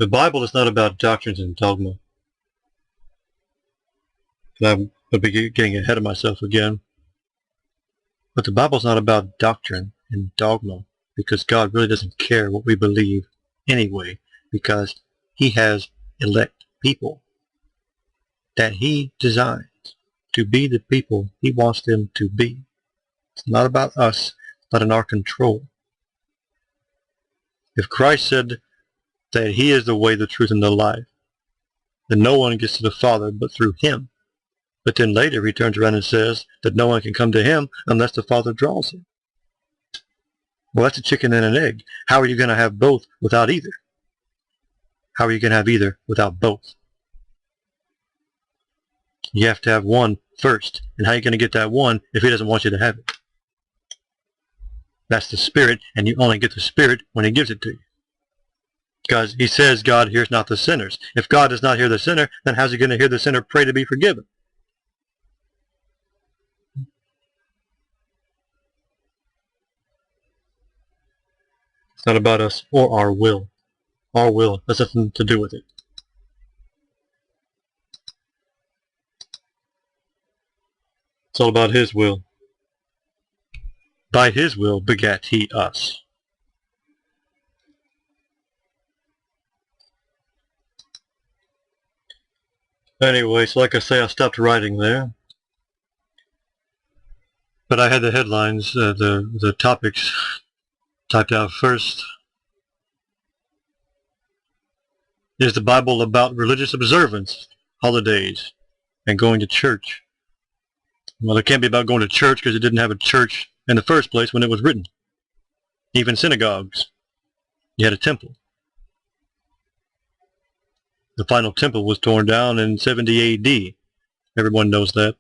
The Bible is not about doctrines and dogma. And I'm getting ahead of myself again. But the Bible's not about doctrine and dogma, because God really doesn't care what we believe anyway, because He has elect people that He designs to be the people He wants them to be. It's not about us, but in our control. If Christ said that He is the way, the truth, and the life, then no one gets to the Father but through Him. But then later He turns around and says that no one can come to Him unless the Father draws him. Well, that's a chicken and an egg. How are you going to have both without either? How are you going to have either without both? You have to have one first. And how are you going to get that one if He doesn't want you to have it? That's the Spirit, and you only get the Spirit when He gives it to you. Because He says God hears not the sinners. If God does not hear the sinner, then how's He going to hear the sinner pray to be forgiven? It's not about us or our will. Our will has nothing to do with it. It's all about His will. By His will begat He us. Anyway, so like I say, I stopped writing there. But I had the headlines, the topics typed out first. Is the Bible about religious observance, holidays, and going to church? Well, it can't be about going to church because it didn't have a church in the first place when it was written. Even synagogues, you had a temple. The final temple was torn down in 70 A.D. Everyone knows that.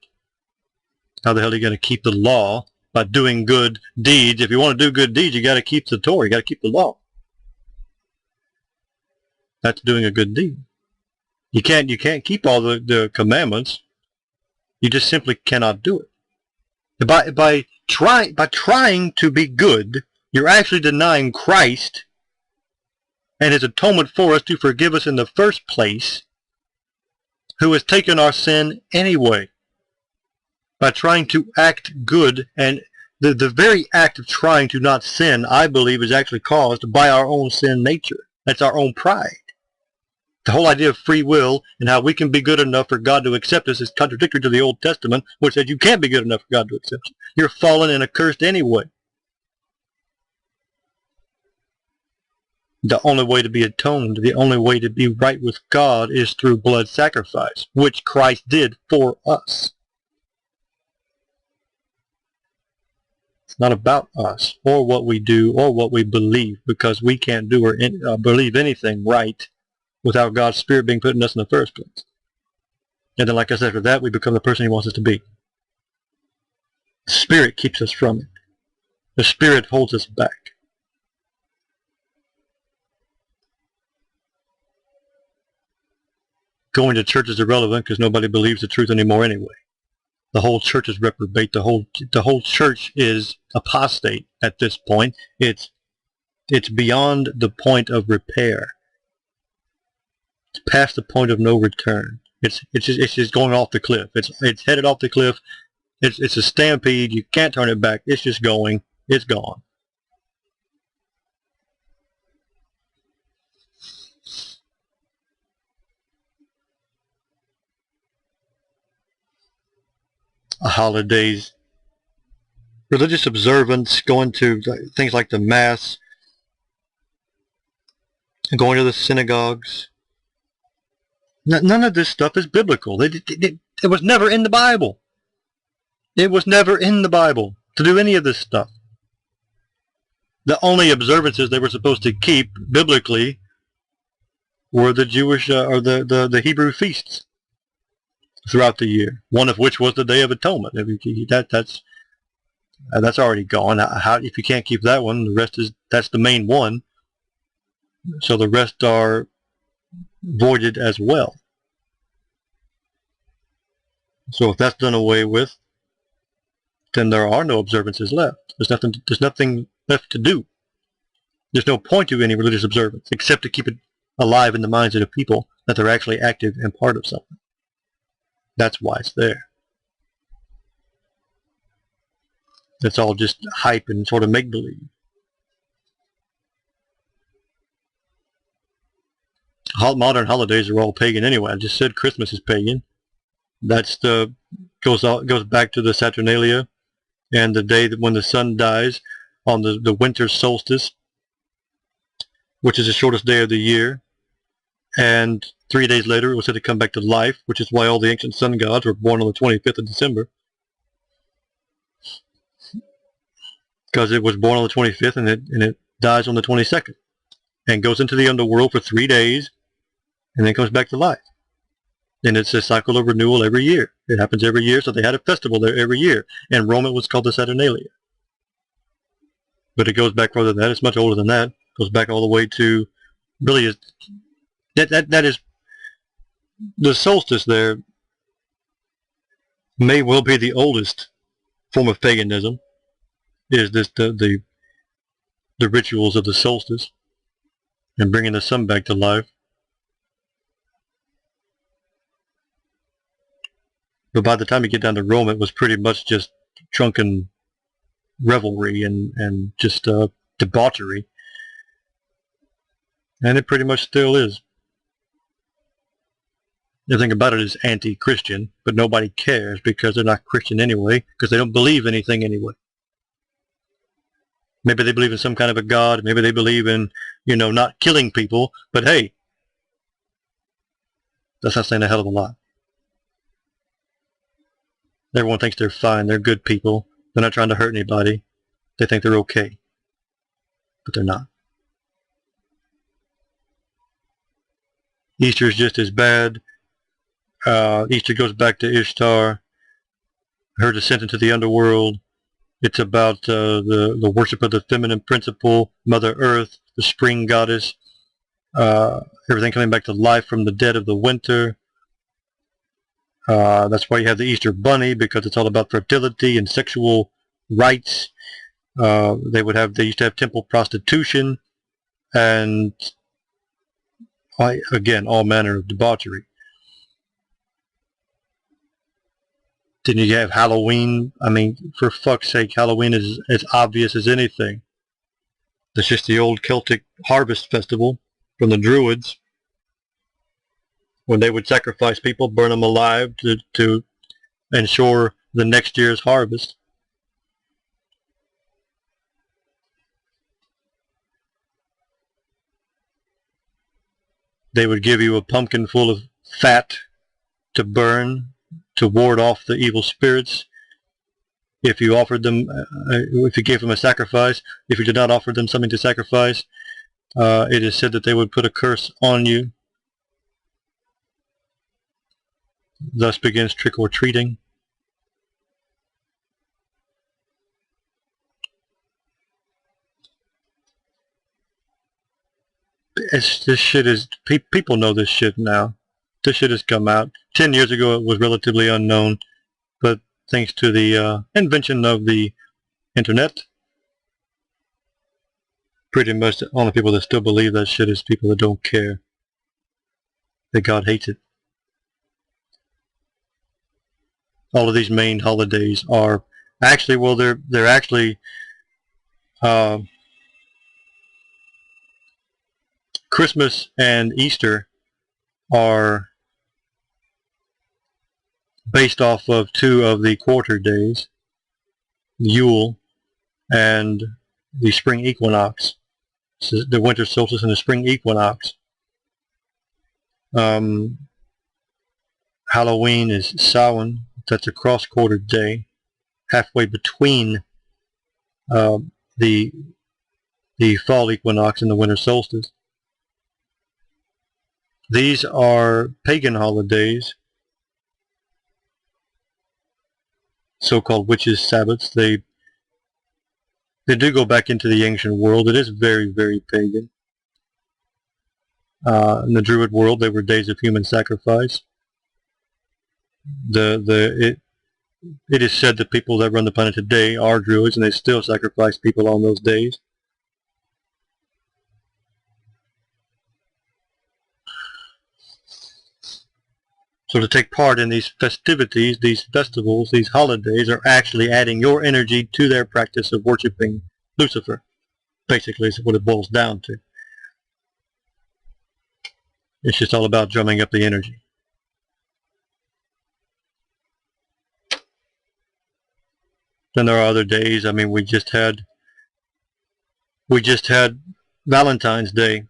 How the hell are you going to keep the law by doing good deeds? If you want to do good deeds, you got to keep the Torah. You got to keep the law. That's doing a good deed. You can't keep all the commandments. You just simply cannot do it. By trying to be good, you're actually denying Christ and His atonement for us to forgive us in the first place, who has taken our sin anyway. By trying to act good, and the very act of trying to not sin, I believe, is actually caused by our own sin nature. That's our own pride. The whole idea of free will and how we can be good enough for God to accept us is contradictory to the Old Testament, which said you can't be good enough for God to accept you. You're fallen and accursed anyway. The only way to be atoned, the only way to be right with God is through blood sacrifice, which Christ did for us. It's not about us or what we do or what we believe, because we can't do or believe anything right without God's Spirit being put in us in the first place. And then, like I said, after that, we become the person He wants us to be. The Spirit keeps us from it. The Spirit holds us back. Going to church is irrelevant because nobody believes the truth anymore anyway. The whole church is reprobate. The whole church is apostate at this point. It's beyond the point of repair. It's past the point of no return. It's just going off the cliff. It's headed off the cliff. It's a stampede. You can't turn it back. It's just going. It's gone. Holidays, religious observance, going to things like the Mass, going to the synagogues. None of this stuff is biblical. It was never in the Bible. It was never in the Bible to do any of this stuff. The only observances they were supposed to keep biblically were the Jewish or the Hebrew feasts throughout the year, one of which was the Day of Atonement. That's already gone. If you can't keep that one, the rest that's the main one. So the rest are voided as well. So if that's done away with, then there are no observances left. There's nothing left to do. There's no point to any religious observance except to keep it alive in the minds of the people, that they're actually active and part of something. That's why it's there. It's all just hype and sort of make-believe. Modern holidays are all pagan anyway. I just said Christmas is pagan. That's goes back to the Saturnalia and the day that when the sun dies on the winter solstice, which is the shortest day of the year. And 3 days later it was said to come back to life, which is why all the ancient sun gods were born on the 25th of December. Because it was born on the 25th and it dies on the 22nd. And goes into the underworld for 3 days and then comes back to life. And it's a cycle of renewal every year. It happens every year, so they had a festival there every year. And Rome, it was called the Saturnalia. But it goes back further than that. It's much older than that. It goes back all the way to, really, that is, the solstice there may well be the oldest form of paganism, is this the rituals of the solstice and bringing the sun back to life. But by the time you get down to Rome, it was pretty much just drunken revelry and just debauchery. And it pretty much still is. Everything about it is anti-Christian, but nobody cares because they're not Christian anyway, because they don't believe anything anyway. Maybe they believe in some kind of a God, maybe they believe in, not killing people, but hey, that's not saying a hell of a lot. Everyone thinks they're fine, they're good people, they're not trying to hurt anybody, they think they're okay, but they're not. Easter is just as bad. Easter goes back to Ishtar, her descent into the underworld. It's about the worship of the feminine principle, Mother Earth, the spring goddess, everything coming back to life from the dead of the winter. That's why you have the Easter Bunny, because it's all about fertility and sexual rights. They used to have temple prostitution, and again, all manner of debauchery. Then you have Halloween. I mean, for fuck's sake, Halloween is as obvious as anything. It's just the old Celtic harvest festival from the Druids, when they would sacrifice people, burn them alive to ensure the next year's harvest. They would give you a pumpkin full of fat to burn, to ward off the evil spirits. If you offered them, if you gave them a sacrifice, if you did not offer them something to sacrifice, it is said that they would put a curse on you. Thus begins trick-or-treating. This shit is, people know this shit now. This shit has come out. 10 years ago it was relatively unknown, but thanks to the invention of the internet, pretty much the only people that still believe that shit is people that don't care that God hates it. All of these main holidays are actually, well, they're actually Christmas and Easter are based off of two of the quarter days, Yule and the spring equinox, so the winter solstice and the spring equinox. Halloween is Samhain, that's a cross-quarter day, halfway between the fall equinox and the winter solstice. These are pagan holidays, so-called witches' Sabbaths. They do go back into the ancient world. It is very, very pagan. In the Druid world, they were days of human sacrifice. It is said that people that run the planet today are Druids, and they still sacrifice people on those days. So to take part in these festivities, these festivals, these holidays are actually adding your energy to their practice of worshiping Lucifer. Basically is what it boils down to. It's just all about drumming up the energy. Then there are other days. I mean, we just had Valentine's Day.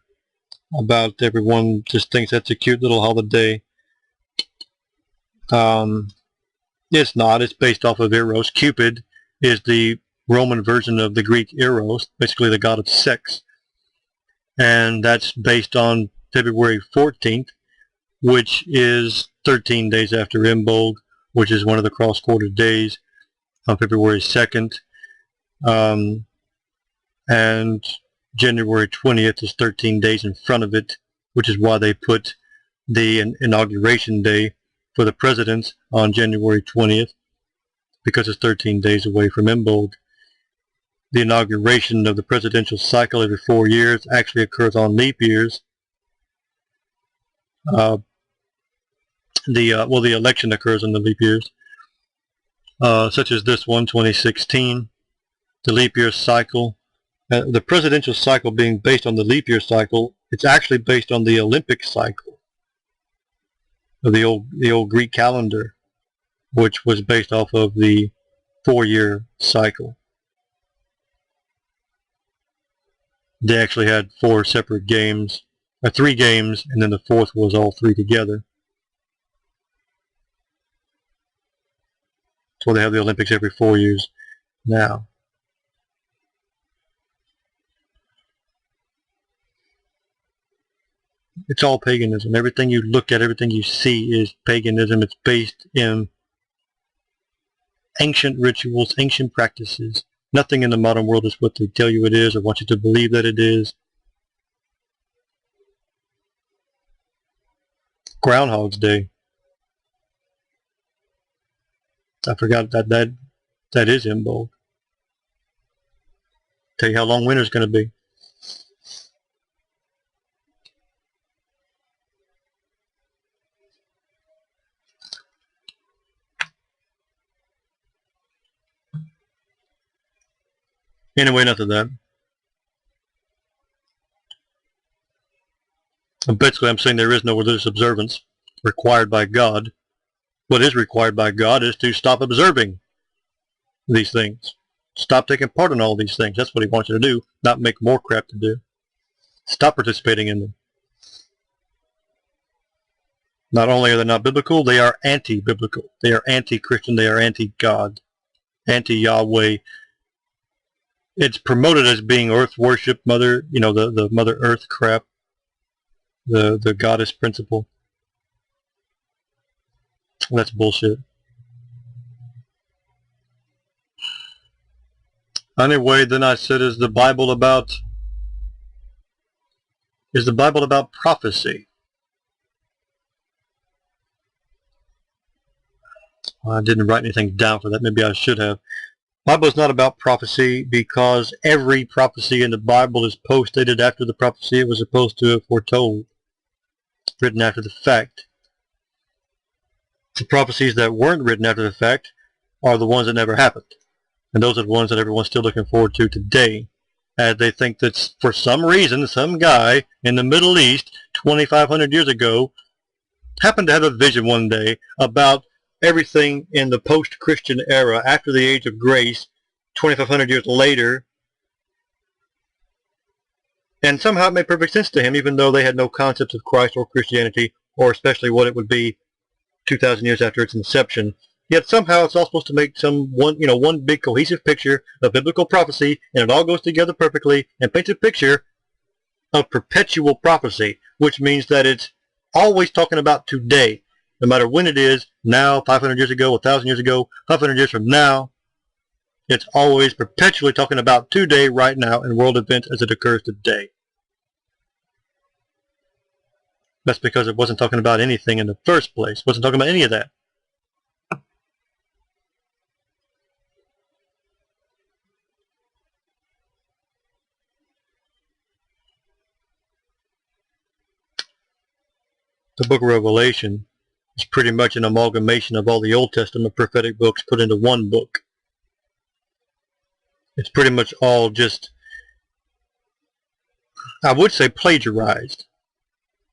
About everyone just thinks that's a cute little holiday. It's not. It's based off of Eros. Cupid is the Roman version of the Greek Eros, basically the god of sex. And that's based on February 14th, which is 13 days after Imbolg, which is one of the cross-quarter days on February 2nd. And January 20th is 13 days in front of it, which is why they put the inauguration day for the presidents on January 20th, because it's 13 days away from Imbolg. The inauguration of the presidential cycle every 4 years actually occurs on leap years. The election occurs on the leap years, such as this one, 2016. The leap year cycle, the presidential cycle being based on the leap year cycle, it's actually based on the Olympic cycle of the old Greek calendar, which was based off of the 4-year cycle. They actually had 4 separate games, 3 games, and then the 4th was all 3 together. So they have the Olympics every 4 years now. It's all paganism. Everything you look at, everything you see is paganism. It's based in ancient rituals, ancient practices. Nothing in the modern world is what they tell you it is or want you to believe that it is. Groundhog's Day. I forgot that is Imbolg. Tell you how long winter's going to be. Anyway, enough of that. Basically, I'm saying there is no religious observance required by God. What is required by God is to stop observing these things. Stop taking part in all these things. That's what he wants you to do, not make more crap to do. Stop participating in them. Not only are they not biblical, they are anti-biblical. They are anti-Christian. They are anti-God, anti-Yahweh. It's promoted as being earth worship, mother, the Mother Earth crap, the goddess principle. That's bullshit. Anyway, then I said, is the Bible about prophecy? I didn't write anything down for that. Maybe I should have. The Bible is not about prophecy because every prophecy in the Bible is post-dated after the prophecy it was supposed to have foretold, written after the fact. The prophecies that weren't written after the fact are the ones that never happened. And those are the ones that everyone's still looking forward to today, as they think that for some reason, some guy in the Middle East 2,500 years ago happened to have a vision one day about everything in the post-Christian era after the Age of Grace 2,500 years later, and somehow it made perfect sense to him, even though they had no concept of Christ or Christianity, or especially what it would be 2,000 years after its inception. Yet somehow it's all supposed to make one big cohesive picture of biblical prophecy, and it all goes together perfectly and paints a picture of perpetual prophecy, which means that it's always talking about today. No matter when it is, now, 500 years ago, 1,000 years ago, 500 years from now, it's always perpetually talking about today, right now, and world events as it occurs today. That's because it wasn't talking about anything in the first place. It wasn't talking about any of that. The book of Revelation It's pretty much an amalgamation of all the Old Testament prophetic books put into one book. It's pretty much all just, I would say, plagiarized,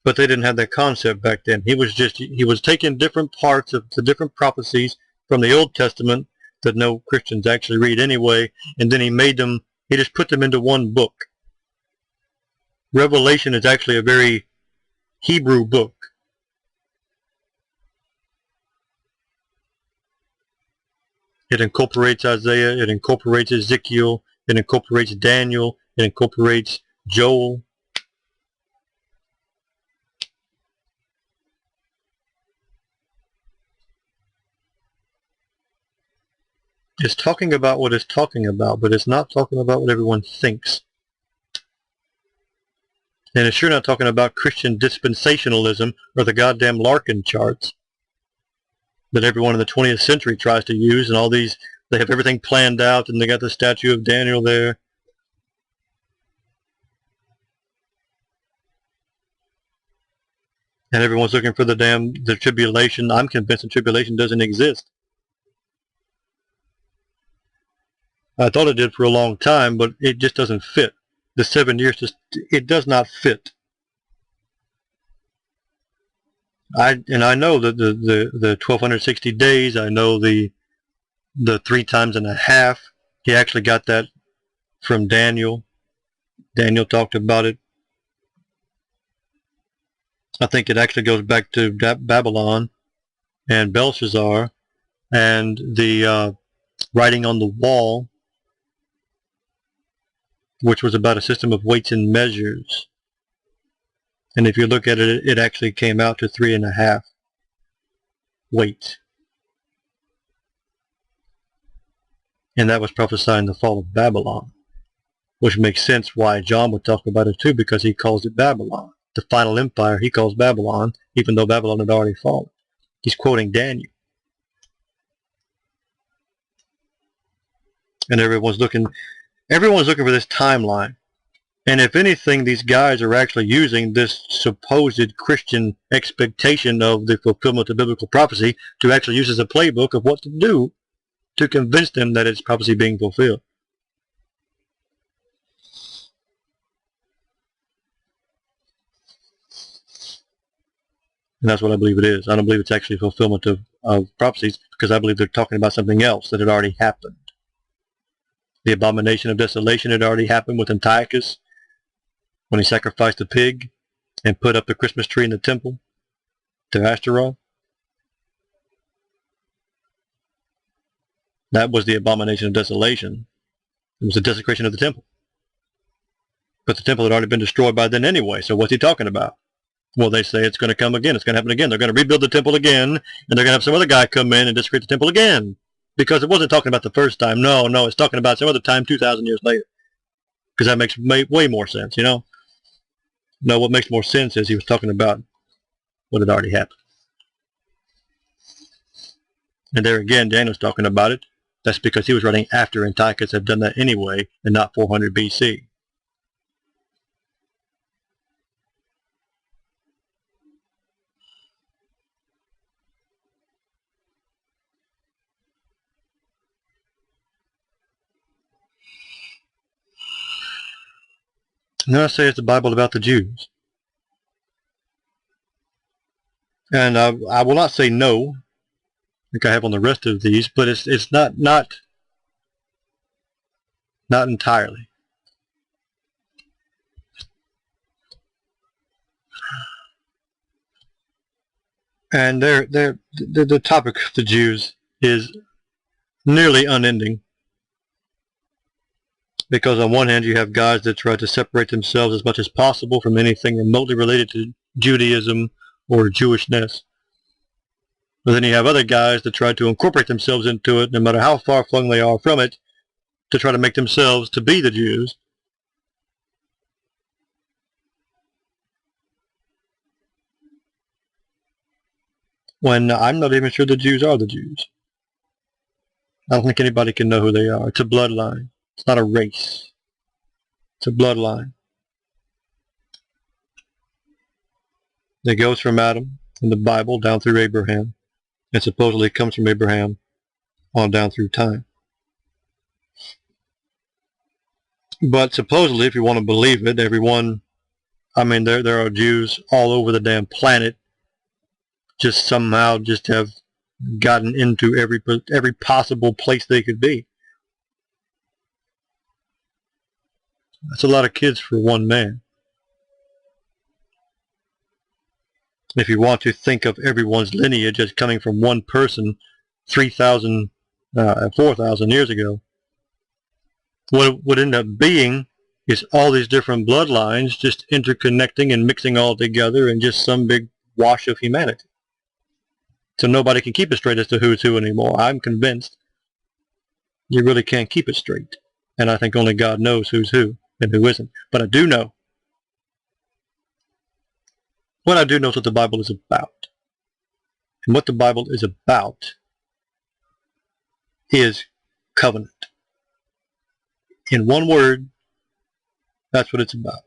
but they didn't have that concept back then. He was taking different parts of the different prophecies from the Old Testament that no Christians actually read anyway, and then he just put them into one book. Revelation is actually a very Hebrew book. It incorporates Isaiah, it incorporates Ezekiel, it incorporates Daniel, it incorporates Joel. It's talking about what it's talking about, but it's not talking about what everyone thinks. And it's sure not talking about Christian dispensationalism or the goddamn Larkin charts that everyone in the 20th century tries to use, and all these, they have everything planned out, and they got the statue of Daniel there. And everyone's looking for the tribulation. I'm convinced the tribulation doesn't exist. I thought it did for a long time, but it just doesn't fit. The 7 years, it does not fit. I know that the 1260 days, I know the 3 times and a half. He actually got that from Daniel. Daniel talked about it. I think it actually goes back to Babylon and Belshazzar and the writing on the wall, which was about a system of weights and measures. And if you look at it, it actually came out to 3.5 weights. And that was prophesying the fall of Babylon, which makes sense why John would talk about it too, because he calls it Babylon. The final empire he calls Babylon, even though Babylon had already fallen. He's quoting Daniel. And everyone's looking for this timeline. And if anything, these guys are actually using this supposed Christian expectation of the fulfillment of biblical prophecy to actually use as a playbook of what to do to convince them that it's prophecy being fulfilled. And that's what I believe it is. I don't believe it's actually fulfillment of prophecies, because I believe they're talking about something else that had already happened. The abomination of desolation had already happened with Antiochus when he sacrificed a pig and put up the Christmas tree in the temple to Ashtaroth. That was the abomination of desolation. It was the desecration of the temple. But the temple had already been destroyed by then anyway, so what's he talking about? Well, they say it's going to come again. It's going to happen again. They're going to rebuild the temple again, and they're going to have some other guy come in and desecrate the temple again. Because it wasn't talking about the first time. No, it's talking about some other time 2,000 years later. Because that makes way more sense, you know? No, what makes more sense is he was talking about what had already happened. And there again, Daniel's talking about it. That's because he was writing after Antiochus had done that anyway, and not 400 BC. And then I say it's the Bible about the Jews. And I will not say no, like I have on the rest of these, but it's not entirely. And the topic of the Jews is nearly unending. Because on one hand, you have guys that try to separate themselves as much as possible from anything remotely related to Judaism or Jewishness. But then you have other guys that try to incorporate themselves into it, no matter how far flung they are from it, to try to make themselves to be the Jews. When I'm not even sure the Jews are the Jews. I don't think anybody can know who they are. It's a bloodline. It's not a race. It's a bloodline. It goes from Adam, in the Bible down through Abraham, and supposedly it comes from Abraham on down through time. But supposedly, if you want to believe it, everyone, I mean, there are Jews all over the damn planet, just somehow just have gotten into every possible place they could be. That's a lot of kids for one man. If you want to think of everyone's lineage as coming from one person 3,000, 4,000 years ago, what it would end up being is all these different bloodlines just interconnecting and mixing all together in just some big wash of humanity. So nobody can keep it straight as to who's who anymore. I'm convinced you really can't keep it straight. And I think only God knows who's who and who isn't. But I do know. What I do know is what the Bible is about. And what the Bible is about is covenant. In one word, that's what it's about.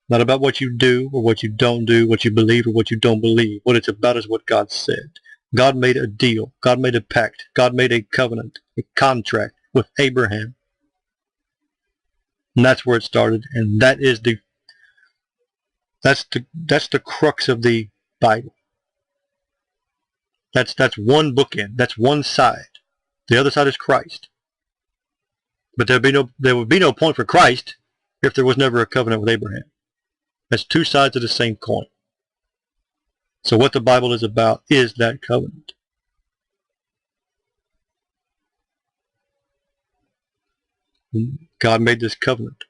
Not about what you do or what you don't do, what you believe or what you don't believe. What it's about is what God said. God made a deal. God made a pact. God made a covenant, a contract with Abraham. And that's where it started. And that is that's the crux of the Bible. That's one bookend. That's one side. The other side is Christ. But there would be no point for Christ if there was never a covenant with Abraham. That's two sides of the same coin. So what the Bible is about is that covenant. God made this covenant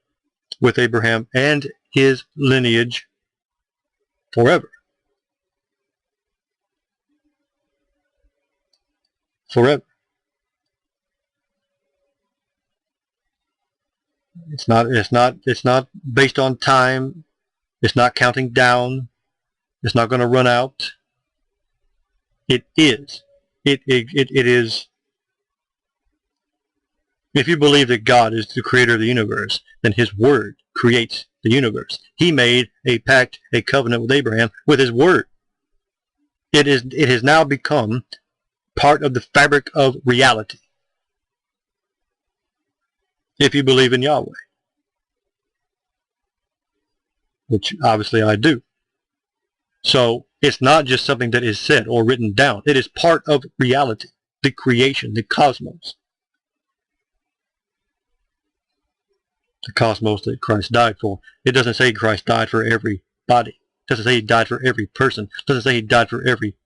with Abraham and his lineage forever. Forever. It's not based on time. It's not counting down. It's not going to run out. It is. It is. If you believe that God is the creator of the universe, then his word creates the universe. He made a pact, a covenant with Abraham with his word. It has now become part of the fabric of reality. If you believe in Yahweh, which obviously I do. So it's not just something that is said or written down. It is part of reality, the creation, the cosmos. The cosmos that Christ died for. It doesn't say Christ died for everybody. It doesn't say he died for every person. It doesn't say he died for every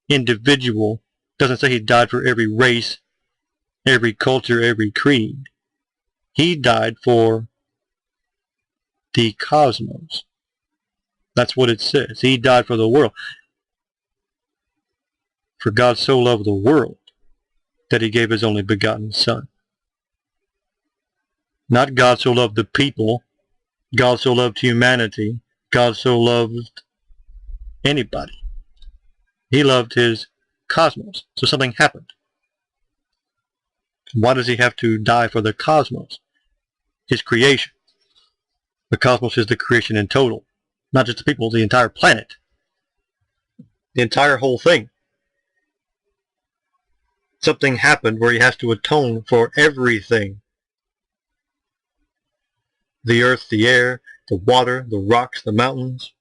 individual. It doesn't say he died for every race, every culture, every creed. He died for the cosmos. That's what it says. He died for the world. For God so loved the world that he gave his only begotten Son. Not God so loved the people. God so loved humanity. God so loved anybody. He loved his cosmos. So something happened. Why does he have to die for the cosmos? His creation. The cosmos is the creation in total. Not just the people, the entire planet. The entire whole thing. Something happened where he has to atone for everything. The earth, the air, the water, the rocks, the mountains.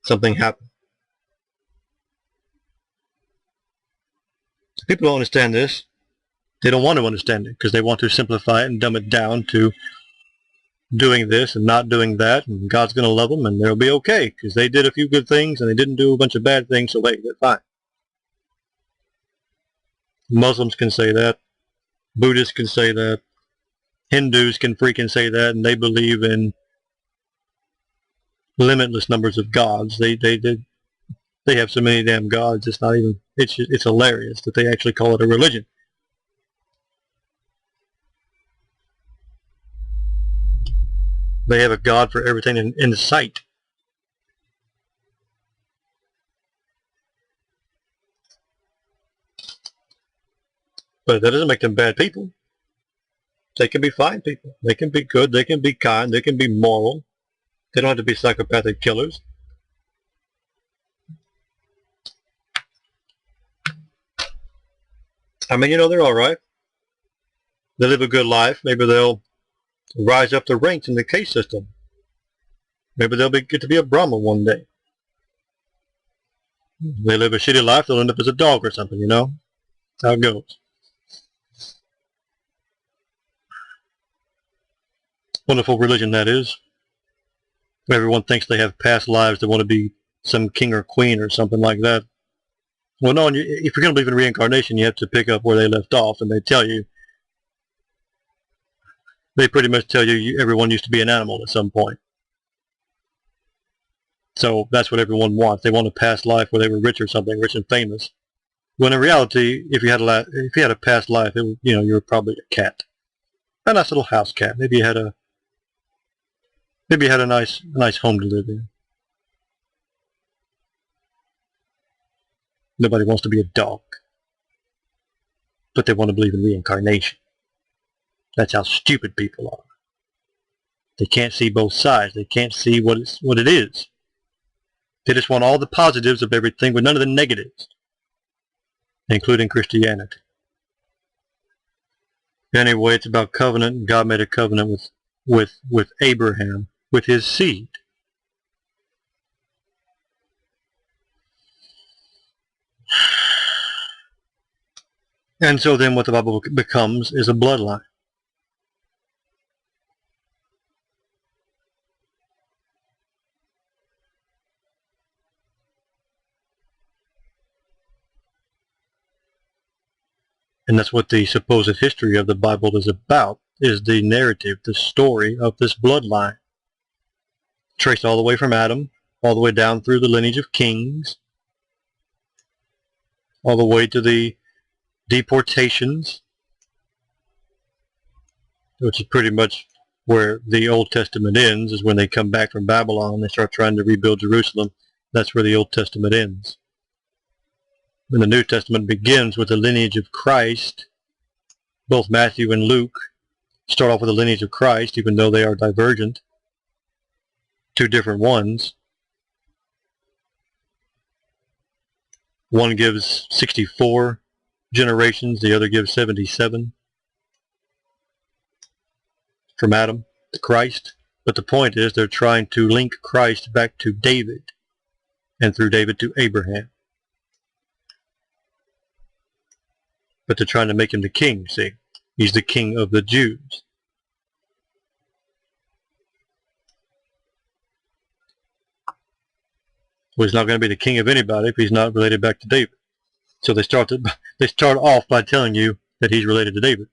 Something happened. People don't understand this. They don't want to understand it because they want to simplify it and dumb it down to doing this and not doing that, and God's going to love them and they'll be okay because they did a few good things and they didn't do a bunch of bad things, so hey, they're fine. Muslims can say that. Buddhists can say that. Hindus can freaking say that, and they believe in limitless numbers of gods. They have so many damn gods. It's not even. It's hilarious that they actually call it a religion. They have a god for everything in sight. But that doesn't make them bad people. They can be fine people. They can be good. They can be kind. They can be moral. They don't have to be psychopathic killers. I mean, they're all right. They live a good life. Maybe they'll rise up the ranks in the caste system. Maybe they'll get to be a Brahma one day. They live a shitty life, they'll end up as a dog or something, How it goes. Wonderful religion, that is. Everyone thinks they have past lives. They want to be some king or queen or something like that. Well, no, if you're going to believe in reincarnation, you have to pick up where they left off, and they pretty much tell you everyone used to be an animal at some point. So that's what everyone wants. They want a past life where they were rich or something, rich and famous. When in reality, if you had a past life, you were probably a cat, a nice little house cat. Maybe you had a nice home to live in. Nobody wants to be a dog, but they want to believe in reincarnation. That's how stupid people are. They can't see both sides. They can't see what it is. They just want all the positives of everything, but none of the negatives, including Christianity. Anyway, it's about covenant. God made a covenant with Abraham, with his seed. And so then what the Bible becomes is a bloodline. And that's what the supposed history of the Bible is about, is the narrative, the story of this bloodline. Traced all the way from Adam, all the way down through the lineage of kings, all the way to the deportations, which is pretty much where the Old Testament ends, is when they come back from Babylon and they start trying to rebuild Jerusalem. That's where the Old Testament ends. When the New Testament begins with the lineage of Christ, both Matthew and Luke start off with the lineage of Christ, even though they are divergent, two different ones. One gives 64 generations, the other gives 77 from Adam to Christ. But the point is they're trying to link Christ back to David, and through David to Abraham. But they're trying to make him the king, see? He's the king of the Jews. Well, he's not going to be the king of anybody if he's not related back to David. So they start off by telling you that he's related to David.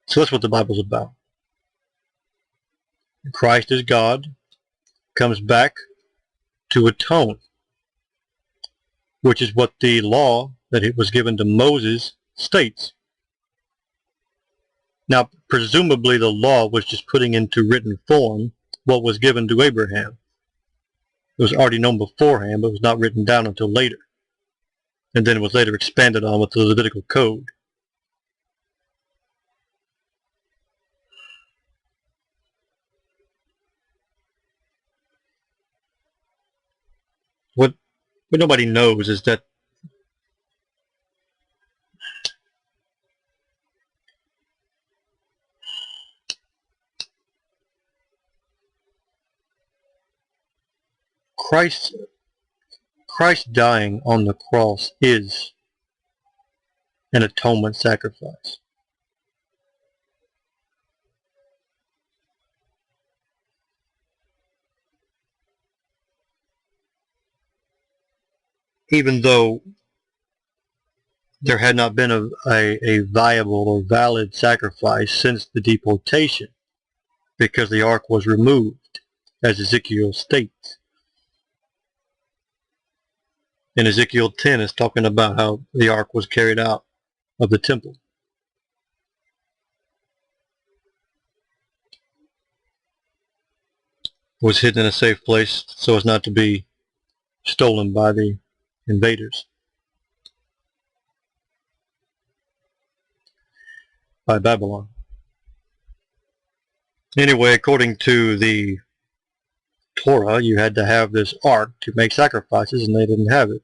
So that's what the Bible's about. Christ is God, comes back to atone, which is what the law that it was given to Moses states. Now, presumably the law was just putting into written form what was given to Abraham. It was already known beforehand, but was not written down until later. And then it was later expanded on with the Levitical Code. What nobody knows is that Christ dying on the cross is an atonement sacrifice. Even though there had not been a viable or valid sacrifice since the deportation, because the ark was removed, as Ezekiel states. And Ezekiel 10 is talking about how the ark was carried out of the temple. It was hidden in a safe place so as not to be stolen by the invaders, by Babylon. Anyway, according to the Torah, you had to have this ark to make sacrifices, and they didn't have it.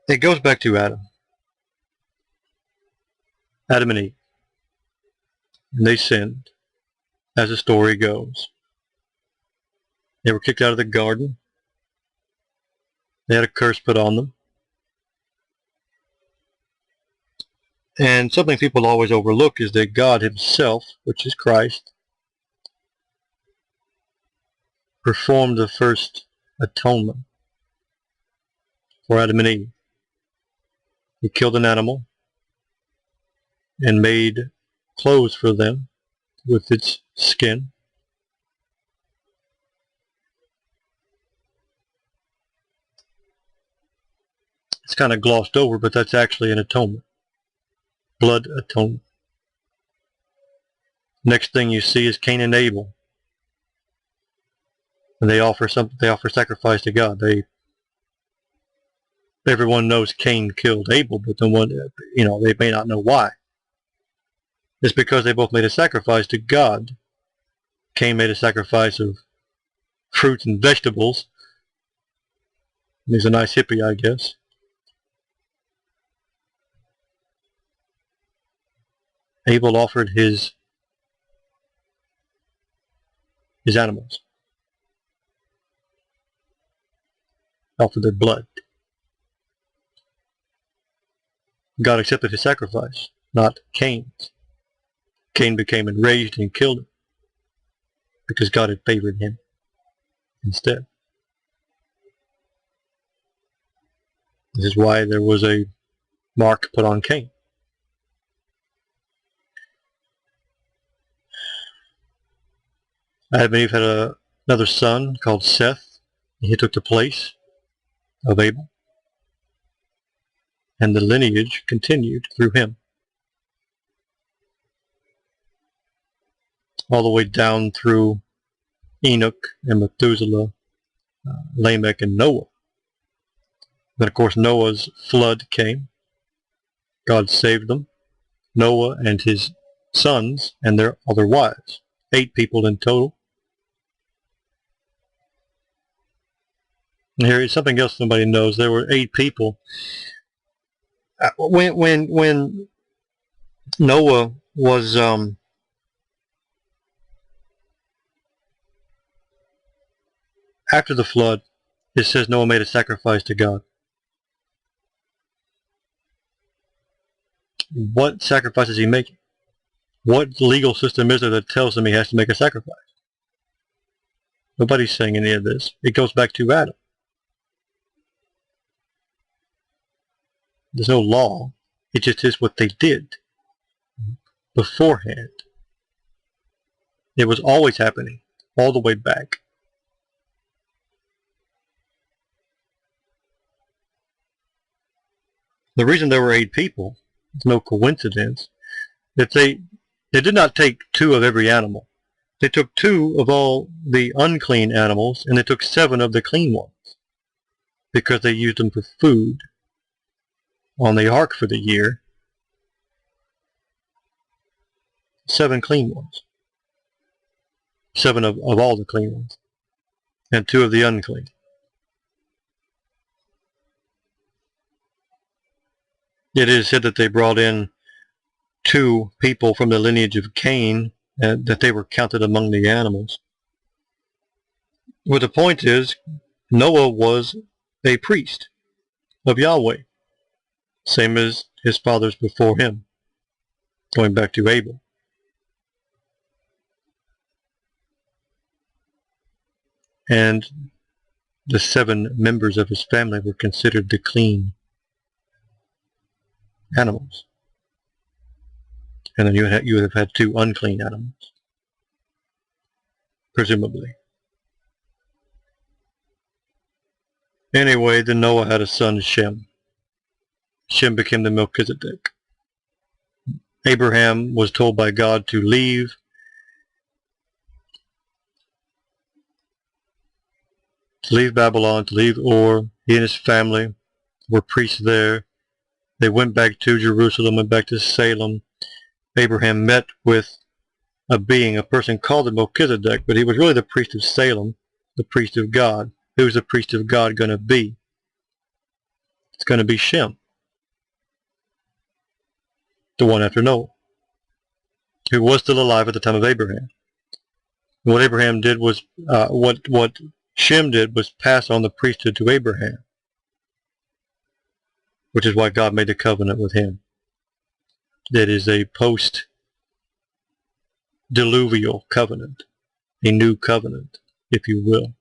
It goes back to Adam and Eve. And they sinned, as the story goes. They were kicked out of the garden. They had a curse put on them. And something people always overlook is that God himself, which is Christ, performed the first atonement for Adam and Eve. He killed an animal and made clothes for them with its skin. It's kind of glossed over, but that's actually an atonement. Blood atonement. Next thing you see is Cain and Abel. And they offer sacrifice to God. Everyone knows Cain killed Abel, but they may not know why. It's because they both made a sacrifice to God. Cain made a sacrifice of fruits and vegetables. He's a nice hippie, I guess. Abel offered his animals. Offered their blood. God accepted his sacrifice, not Cain's. Cain became enraged and killed him because God had favored him instead. This is why there was a mark put on Cain. Adam and Eve had another son called Seth, and he took the place of Abel, and the lineage continued through him, all the way down through Enoch and Methuselah, Lamech and Noah. Then of course Noah's flood came. God saved them, Noah and his sons and their other wives, 8 people in total. And here is something else nobody knows. There were 8 people. When Noah was after the flood, it says Noah made a sacrifice to God. What sacrifice is he making? What legal system is there that tells him he has to make a sacrifice? Nobody's saying any of this. It goes back to Adam. There's no law. It just is what they did beforehand. It was always happening, all the way back. The reason there were 8 people, it's no coincidence, that they did not take 2 of every animal. They took 2 of all the unclean animals, and they took 7 of the clean ones, because they used them for food on the ark for the year. 7 clean ones. 7 of all the clean ones. And 2 of the unclean. It is said that they brought in 2 people from the lineage of Cain, and that they were counted among the animals. Well, the point is, Noah was a priest of Yahweh, same as his fathers before him, going back to Abel. And the 7 members of his family were considered the clean animals. And then you would have had 2 unclean animals, presumably. Anyway, then Noah had a son, Shem. Shem became the Melchizedek. Abraham was told by God to leave to leave Babylon, to leave Ur. He and his family were priests there. They went back to Jerusalem, went back to Salem. Abraham met with a person called Melchizedek, but he was really the priest of Salem, the priest of God. Who's the priest of God going to be? It's going to be Shem, the one after Noah, who was still alive at the time of Abraham. What Abraham did was, what Shem did was pass on the priesthood to Abraham, which is why God made the covenant with him. That is a post-diluvial covenant, a new covenant, if you will,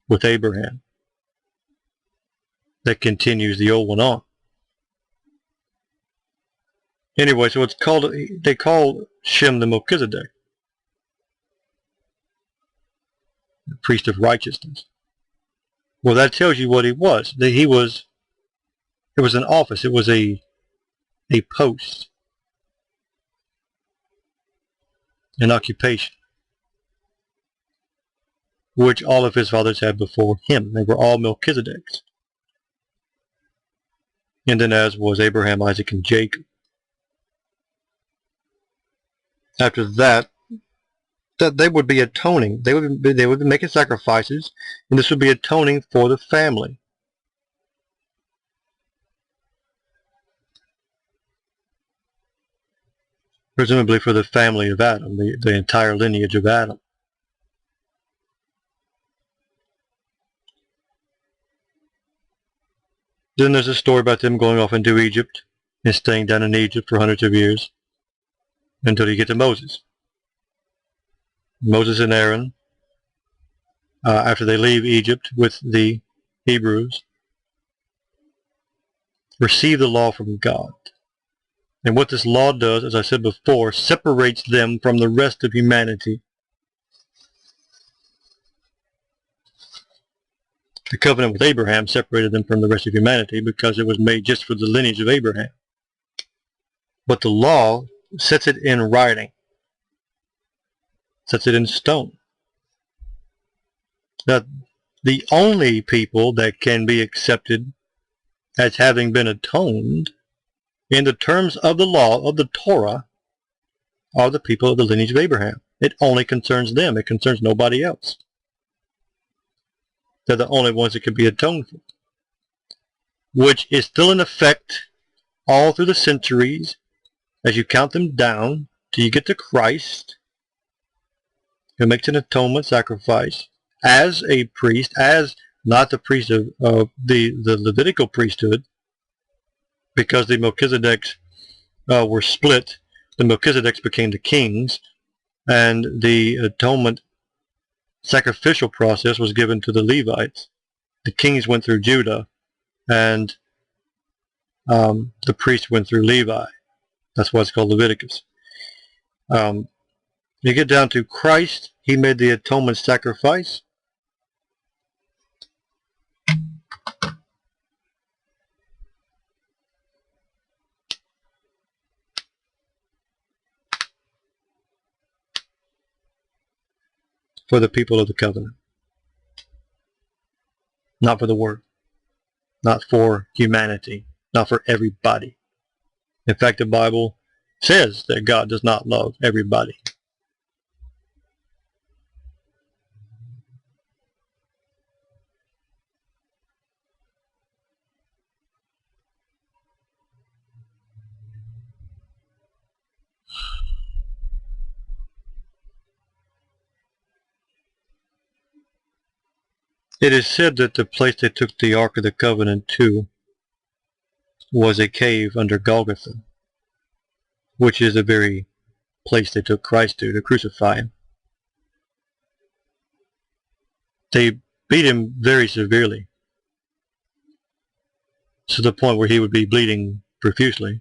with Abraham, that continues the old one on. Anyway, so they call Shem the Melchizedek, the priest of righteousness. Well, that tells you what he was. That it was an office. It was a post, an occupation, which all of his fathers had before him. They were all Melchizedeks. And then as was Abraham, Isaac, and Jacob. After that they would be atoning. They would be making sacrifices, and this would be atoning for the family. Presumably for the family of Adam, the entire lineage of Adam. Then there's a story about them going off into Egypt and staying down in Egypt for hundreds of years until you get to Moses. Moses and Aaron, after they leave Egypt with the Hebrews, receive the law from God. And what this law does, as I said before, separates them from the rest of humanity. The covenant with Abraham separated them from the rest of humanity because it was made just for the lineage of Abraham. But the law sets it in writing, sets it in stone. That the only people that can be accepted as having been atoned in the terms of the law of the Torah are the people of the lineage of Abraham. It only concerns them. It concerns nobody else. They're the only ones that can be atoned for, which is still in effect all through the centuries as you count them down till you get to Christ, who makes an atonement sacrifice as a priest, as not the priest of the Levitical priesthood, because the Melchizedeks were split. The Melchizedeks became the kings, and the atonement sacrificial process was given to the Levites. The kings went through Judah, and the priests went through Levi. That's why it's called Leviticus. You get down to Christ. He made the atonement sacrifice. For the people of the covenant. Not for the world. Not for humanity. Not for everybody. In fact, the Bible says that God does not love everybody. It is said that the place they took the Ark of the Covenant to was a cave under Golgotha, which is the very place they took Christ to crucify him. They beat him very severely, to the point where he would be bleeding profusely.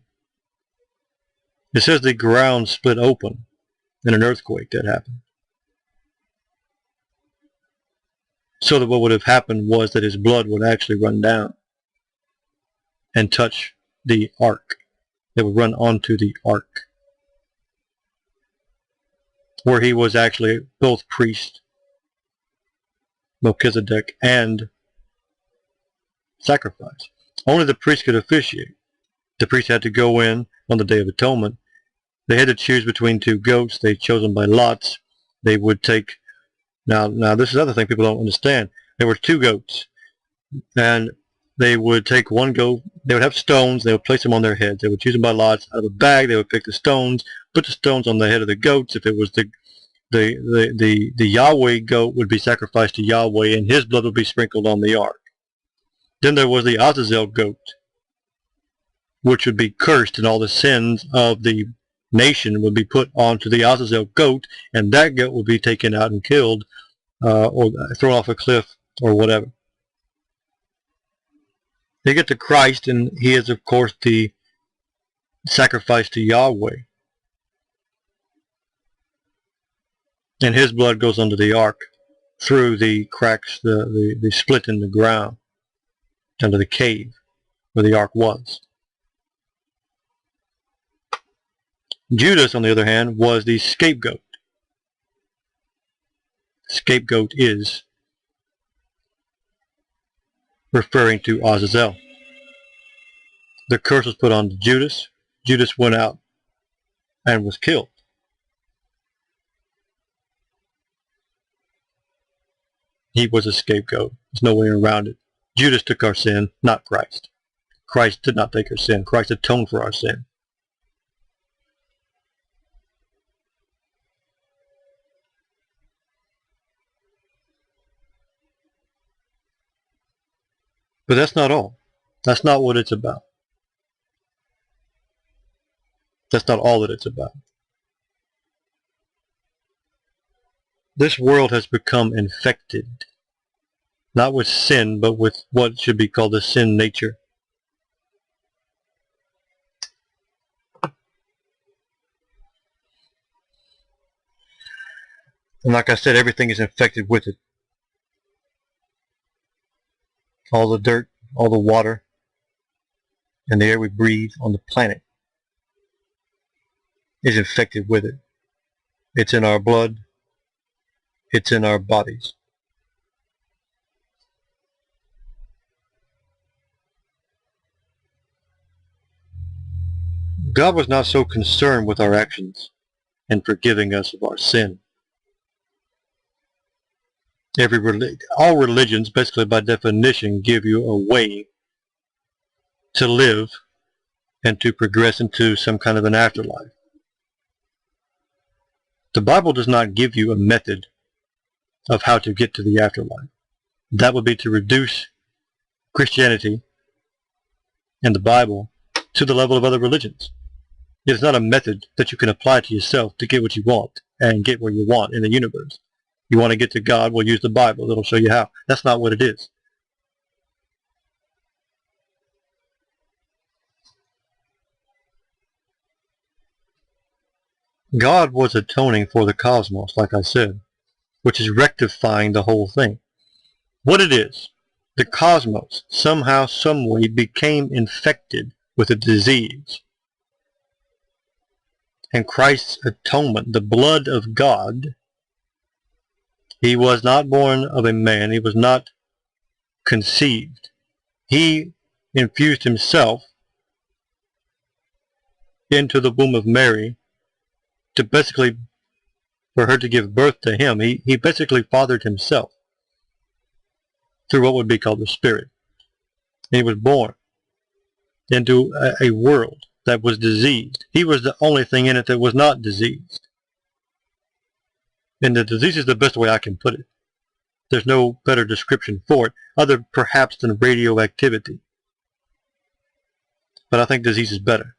It says the ground split open in an earthquake that happened. So that what would have happened was that his blood would actually run down and touch the ark. It would run onto the ark, where he was actually both priest, Melchizedek, and sacrifice. Only the priest could officiate. The priest had to go in on the Day of Atonement. They had to choose between two goats. They chose them by lots. They would take, now this is another thing people don't understand. There were two goats, and they would take one goat. They would have stones. They would place them on their heads. They would choose them by lots. Out of a bag, they would pick the stones, put the stones on the head of the goats. If it was the Yahweh goat, would be sacrificed to Yahweh, and his blood would be sprinkled on the ark. Then there was the Azazel goat, which would be cursed, and all the sins of the nation would be put onto the Azazel goat, and that goat would be taken out and killed, or thrown off a cliff, or whatever. They get to Christ, and he is, of course, the sacrifice to Yahweh. And his blood goes under the ark through the cracks, the split in the ground, under the cave where the ark was. Judas, on the other hand, was the scapegoat. Scapegoat is referring to Azazel. The curse was put on Judas. Judas went out and was killed. He was a scapegoat. There's no way around it. Judas took our sin, not Christ. Christ did not take our sin. Christ atoned for our sin. But that's not all. That's not what it's about. That's not all that it's about. This world has become infected, not with sin, but with what should be called the sin nature. And like I said, everything is infected with it. All the dirt, all the water, and the air we breathe on the planet is infected with it. It's in our blood. It's in our bodies. God was not so concerned with our actions and forgiving us of our sin. All religions, basically by definition, give you a way to live and to progress into some kind of an afterlife. The Bible does not give you a method of how to get to the afterlife. That would be to reduce Christianity and the Bible to the level of other religions. It is not a method that you can apply to yourself to get what you want and get where you want in the universe. You want to get to God, well, use the Bible. It'll show you how. That's not what it is. God was atoning for the cosmos, like I said, which is rectifying the whole thing. What it is, the cosmos somehow, some way became infected with a disease. And Christ's atonement, the blood of God, he was not born of a man. He was not conceived. He infused himself into the womb of Mary to basically, for her to give birth to him. He basically fathered himself through what would be called the Spirit. And he was born into a world that was diseased. He was the only thing in it that was not diseased. And the disease is the best way I can put it. There's no better description for it, other perhaps than radioactivity. But I think disease is better.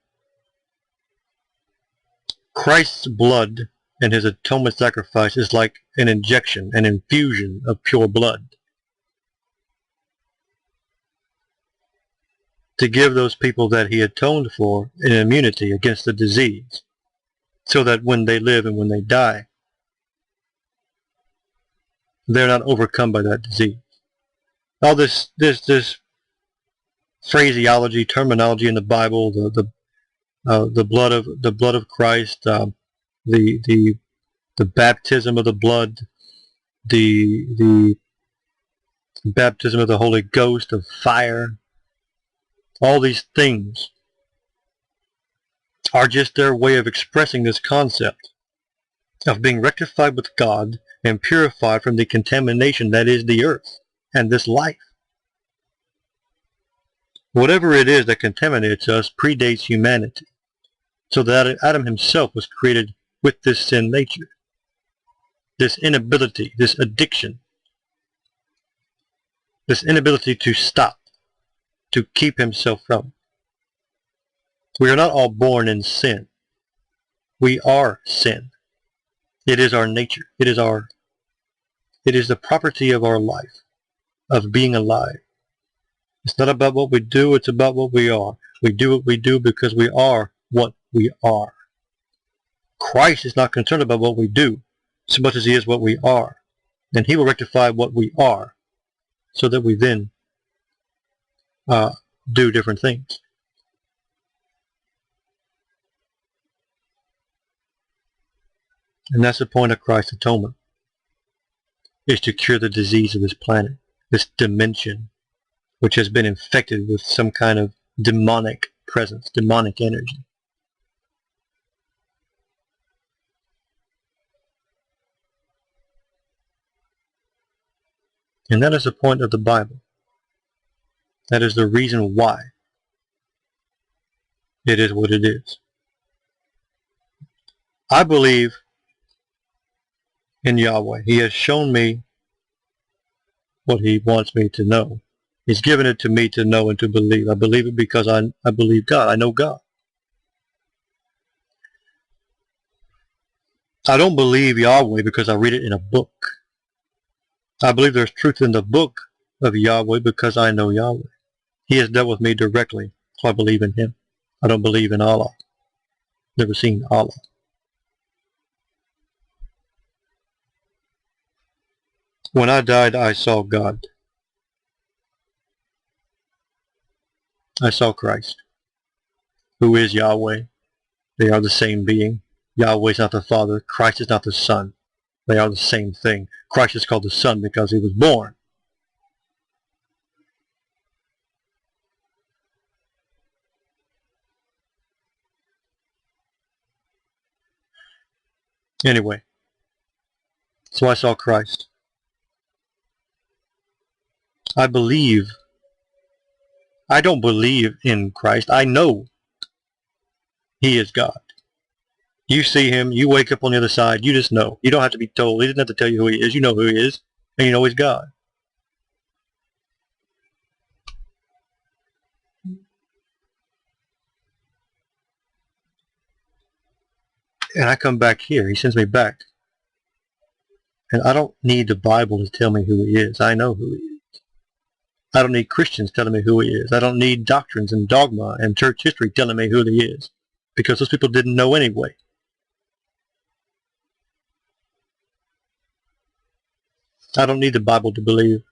Christ's blood and his atonement sacrifice is like an injection, an infusion of pure blood, to give those people that he atoned for an immunity against the disease, so that when they live and when they die, they're not overcome by that disease. All this phraseology, terminology in the Bible, the blood of Christ, the baptism of the blood, the baptism of the Holy Ghost, of fire. All these things are just their way of expressing this concept of being rectified with God and purified from the contamination that is the earth and this life. Whatever it is that contaminates us predates humanity, so that Adam himself was created with this sin nature, this inability, this addiction, this inability to stop, to keep himself from. We are not all born in sin. We are sin. It is our nature. It is the property of our life, of being alive. It's not about what we do, it's about what we are. We do what we do because we are what we are. Christ is not concerned about what we do so much as he is what we are. And he will rectify what we are so that we then do different things. And that's the point of Christ's atonement, is to cure the disease of this planet, this dimension, which has been infected with some kind of demonic presence, demonic energy. And that is the point of the Bible. That is the reason why it is what it is. I believe in Yahweh. He has shown me what he wants me to know. He's given it to me to know and to believe. I believe it because I believe God. I know God. I don't believe Yahweh because I read it in a book. I believe there's truth in the book of Yahweh because I know Yahweh. He has dealt with me directly, so I believe in him. I don't believe in Allah. Never seen Allah. When I died, I saw God. I saw Christ, who is Yahweh. They are the same being. Yahweh is not the Father. Christ is not the Son. They are the same thing. Christ is called the Son because he was born. Anyway, so I saw Christ. I don't believe in Christ. I know he is God. You see him, you wake up on the other side, you just know. You don't have to be told. He doesn't have to tell you who he is. You know who he is, and you know he's God. And I come back here. He sends me back. And I don't need the Bible to tell me who he is. I know who he is. I don't need Christians telling me who he is. I don't need doctrines and dogma and church history telling me who he is, because those people didn't know anyway. I don't need the Bible to believe.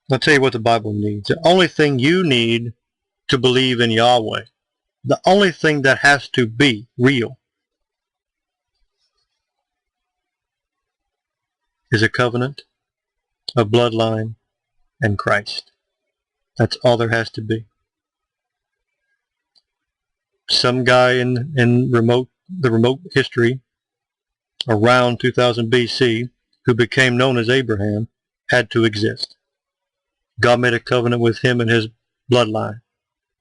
I'll tell you what the Bible needs. The only thing you need to believe in Yahweh, the only thing that has to be real, is a covenant, a bloodline, and Christ. That's all there has to be. Some guy in the remote history around 2000 BC who became known as Abraham had to exist. God made a covenant with him and his bloodline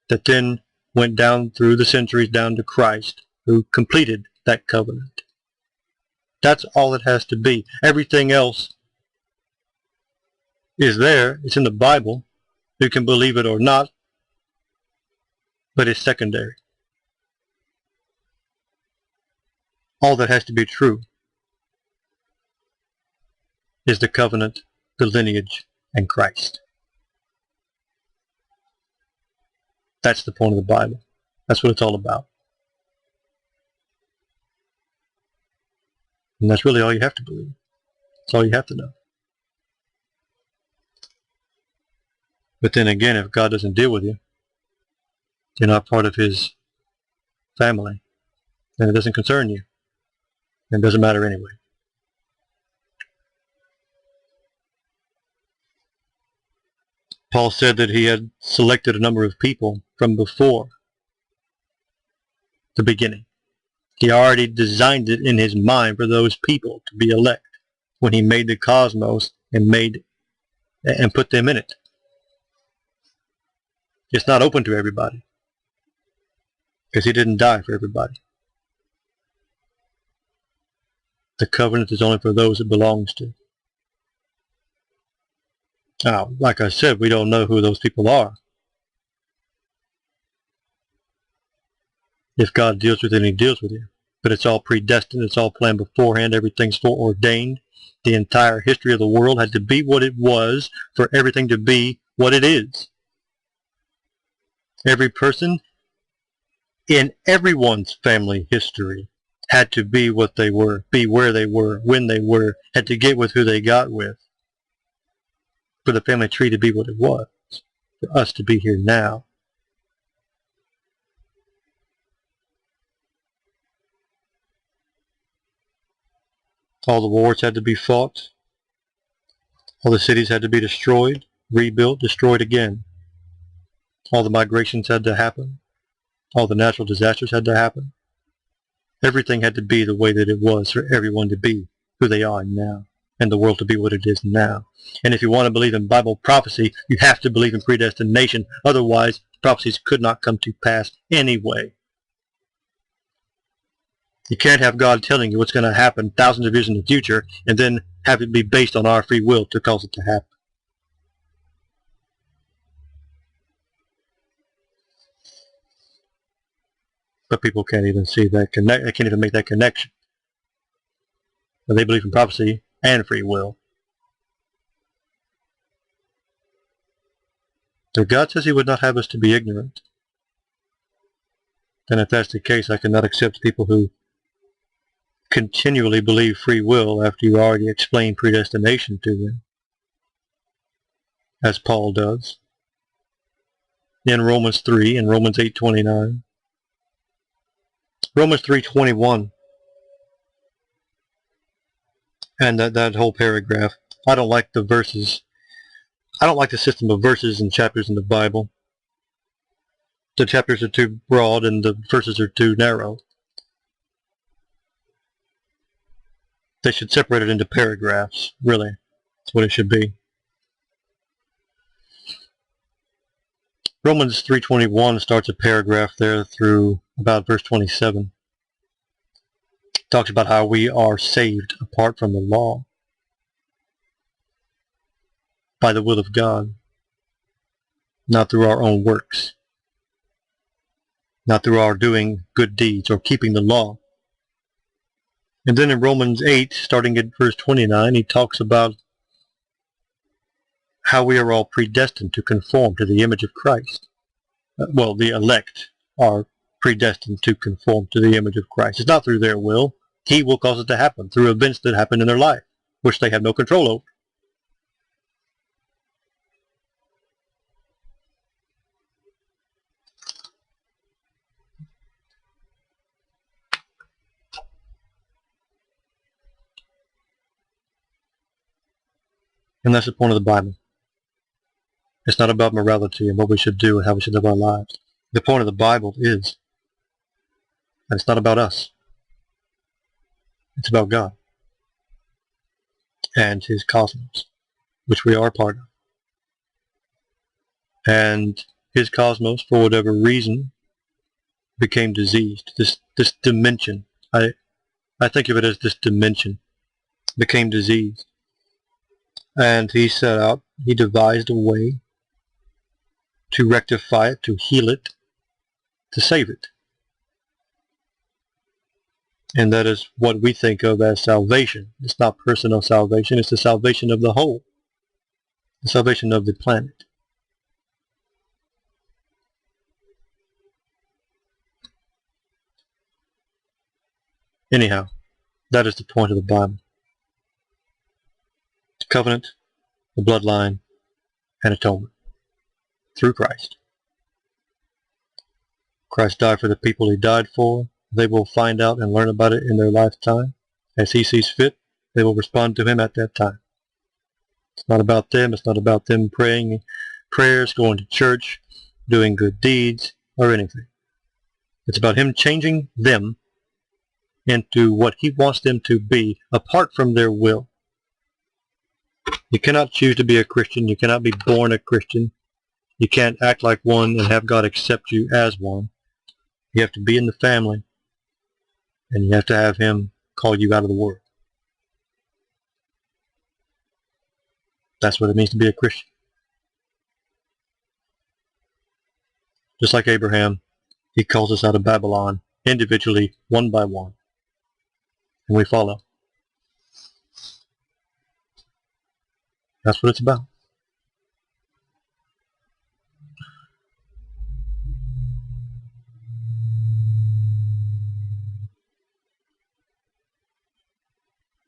that then went down through the centuries down to Christ, who completed that covenant. That's all it has to be. Everything else is there. It's in the Bible. You can believe it or not, but it's secondary. All that has to be true is the covenant, the lineage, and Christ. That's the point of the Bible. That's what it's all about. And that's really all you have to believe. That's all you have to know. But then again, if God doesn't deal with you, you're not part of his family, then it doesn't concern you. It doesn't matter anyway. Paul said that he had selected a number of people from before the beginning. He already designed it in his mind for those people to be elect when he made the cosmos and put them in it. It's not open to everybody because he didn't die for everybody. The covenant is only for those it belongs to. Now, like I said, we don't know who those people are. If God deals with it, he deals with you. But it's all predestined. It's all planned beforehand. Everything's foreordained. The entire history of the world had to be what it was for everything to be what it is. Every person in everyone's family history had to be what they were, be where they were, when they were, had to get with who they got with for the family tree to be what it was, for us to be here now. All the wars had to be fought. All the cities had to be destroyed, rebuilt, destroyed again. All the migrations had to happen. All the natural disasters had to happen. Everything had to be the way that it was for everyone to be who they are now, and the world to be what it is now. And if you want to believe in Bible prophecy, you have to believe in predestination. Otherwise, prophecies could not come to pass anyway. You can't have God telling you what's going to happen thousands of years in the future and then have it be based on our free will to cause it to happen. But people can't even see that they can't even make that connection. But they believe in prophecy and free will. So God says he would not have us to be ignorant. And if that's the case, I cannot accept people who continually believe free will after you already explained predestination to them, as Paul does in Romans 3 and Romans 8:29. Romans 3:21, and that whole paragraph. I don't like the verses. I don't like the system of verses and chapters in the Bible. The chapters are too broad and the verses are too narrow. They should separate it into paragraphs, really. That's what it should be. Romans 3:21 starts a paragraph there through about verse 27. It talks about how we are saved apart from the law by the will of God, not through our own works, not through our doing good deeds or keeping the law. And then in Romans 8, starting at verse 29, he talks about how we are all predestined to conform to the image of Christ. Well, the elect are predestined to conform to the image of Christ. It's not through their will. He will cause it to happen through events that happen in their life, which they have no control over. And that's the point of the Bible. It's not about morality and what we should do and how we should live our lives. The point of the Bible is that it's not about us. It's about God and his cosmos, which we are a part of. And his cosmos, for whatever reason, became diseased. This dimension, I think of it as this dimension, became diseased. And he set out, he devised a way to rectify it, to heal it, to save it. And that is what we think of as salvation. It's not personal salvation, it's the salvation of the whole, the salvation of the planet. Anyhow, that is the point of the Bible. The covenant, the bloodline, and atonement through Christ. Christ died for the people he died for. They will find out and learn about it in their lifetime. As he sees fit, they will respond to him at that time. It's not about them. It's not about them praying prayers, going to church, doing good deeds, or anything. It's about him changing them into what he wants them to be apart from their will. You cannot choose to be a Christian. You cannot be born a Christian. You can't act like one and have God accept you as one. You have to be in the family, and you have to have him call you out of the world. That's what it means to be a Christian. Just like Abraham, he calls us out of Babylon individually, one by one, and we follow. That's what it's about.